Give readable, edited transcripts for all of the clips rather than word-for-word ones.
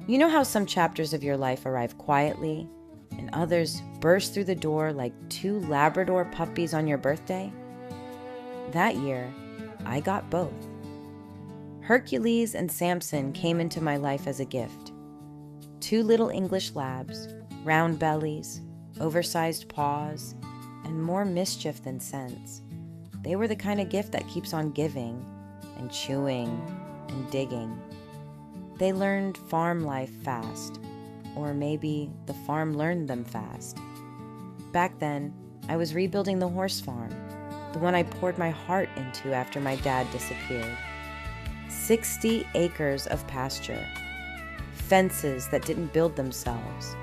You know how some chapters of your life arrive quietly and others burst through the door like two Labrador puppies on your birthday? That year, I got both. Hercules and Samson came into my life as a gift. Two little English labs, round bellies, oversized paws, and more mischief than sense. They were the kind of gift that keeps on giving and chewing and digging. They learned farm life fast, or maybe the farm learned them fast. Back then, I was rebuilding the horse farm, the one I poured my heart into after my dad disappeared. 60 acres of pasture, fences that didn't build themselves,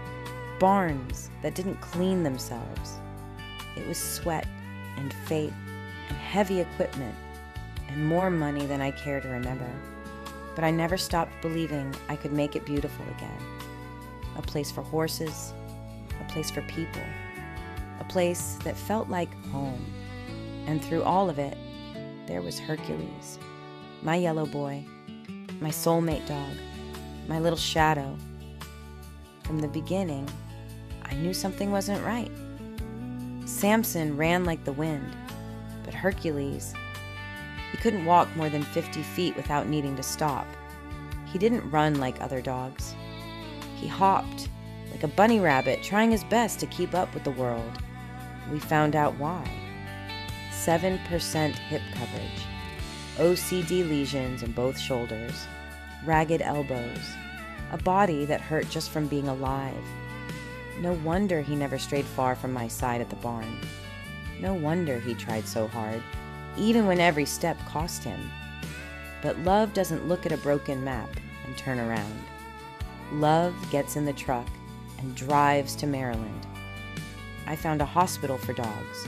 barns that didn't clean themselves. It was sweat and faith and heavy equipment and more money than I care to remember. But I never stopped believing I could make it beautiful again. A place for horses, a place for people, a place that felt like home. And through all of it, there was Hercules, my yellow boy, my soulmate dog, my little shadow. From the beginning, I knew something wasn't right. Samson ran like the wind, but Hercules, he couldn't walk more than 50 feet without needing to stop. He didn't run like other dogs. He hopped like a bunny rabbit, trying his best to keep up with the world. We found out why. 7% hip coverage, OCD lesions in both shoulders, ragged elbows, a body that hurt just from being alive. No wonder he never strayed far from my side at the barn. No wonder he tried so hard, even when every step cost him. But love doesn't look at a broken map and turn around. Love gets in the truck and drives to Maryland. I found a hospital for dogs,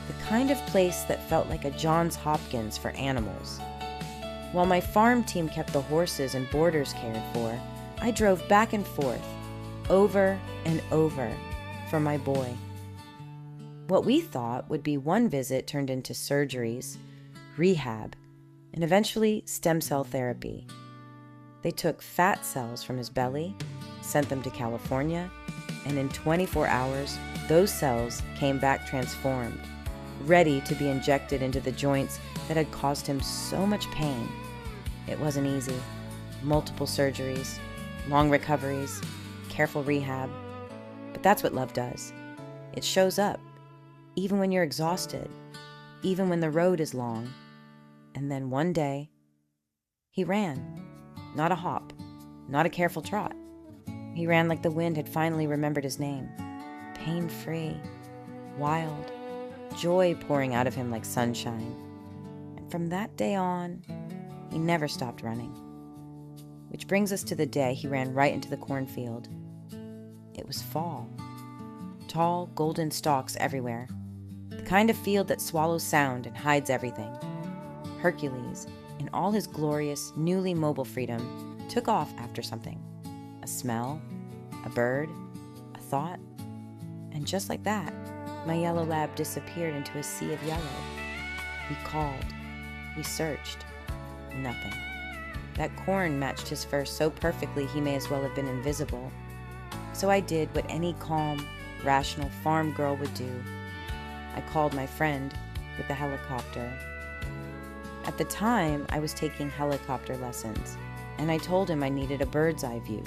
the kind of place that felt like a Johns Hopkins for animals. While my farm team kept the horses and boarders cared for, I drove back and forth, over and over, for my boy. What we thought would be one visit turned into surgeries, rehab, and eventually stem cell therapy. They took fat cells from his belly, sent them to California, and in 24 hours, those cells came back transformed, ready to be injected into the joints that had caused him so much pain. It wasn't easy. Multiple surgeries, long recoveries, careful rehab. But that's what love does. It shows up, even when you're exhausted, even when the road is long. And then one day, he ran. Not a hop, not a careful trot. He ran like the wind had finally remembered his name. Pain-free, wild, joy pouring out of him like sunshine. And from that day on, he never stopped running. Which brings us to the day he ran right into the cornfield. It was fall. Tall, golden stalks everywhere. The kind of field that swallows sound and hides everything. Hercules, in all his glorious, newly mobile freedom, took off after something. A smell, a bird, a thought. And just like that, my yellow lab disappeared into a sea of yellow. We called. We searched. Nothing. That corn matched his fur so perfectly he may as well have been invisible. So I did what any calm, rational farm girl would do. I called my friend with the helicopter. At the time, I was taking helicopter lessons, and I told him I needed a bird's eye view.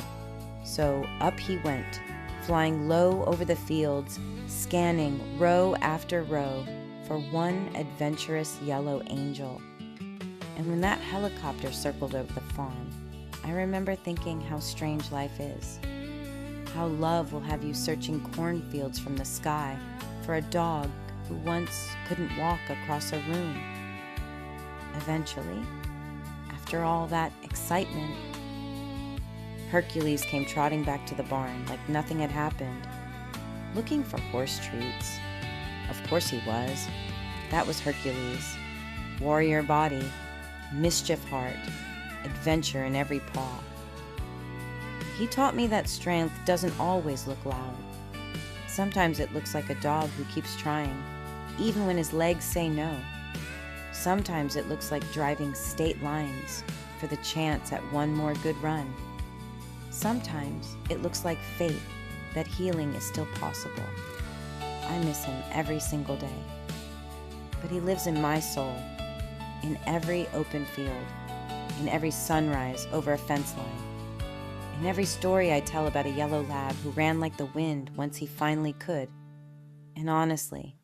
So up he went, flying low over the fields, scanning row after row for one adventurous yellow angel. And when that helicopter circled over the farm, I remember thinking how strange life is. How love will have you searching cornfields from the sky for a dog who once couldn't walk across a room. Eventually, after all that excitement, Hercules came trotting back to the barn like nothing had happened, looking for horse treats. Of course he was. That was Hercules. Warrior body, mischief heart, adventure in every paw. He taught me that strength doesn't always look loud. Sometimes it looks like a dog who keeps trying, even when his legs say no. Sometimes it looks like driving state lines for the chance at one more good run. Sometimes it looks like fate that healing is still possible. I miss him every single day. But he lives in my soul, in every open field, in every sunrise over a fence line, in every story I tell about a yellow lab who ran like the wind once he finally could. And honestly,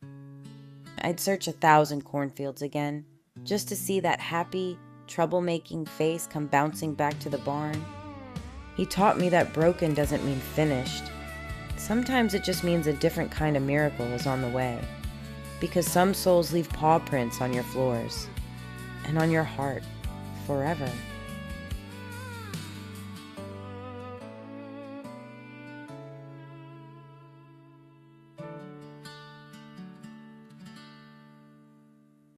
I'd search 1,000 cornfields again just to see that happy, troublemaking face come bouncing back to the barn. He taught me that broken doesn't mean finished. Sometimes it just means a different kind of miracle is on the way. Because some souls leave paw prints on your floors and on your heart forever.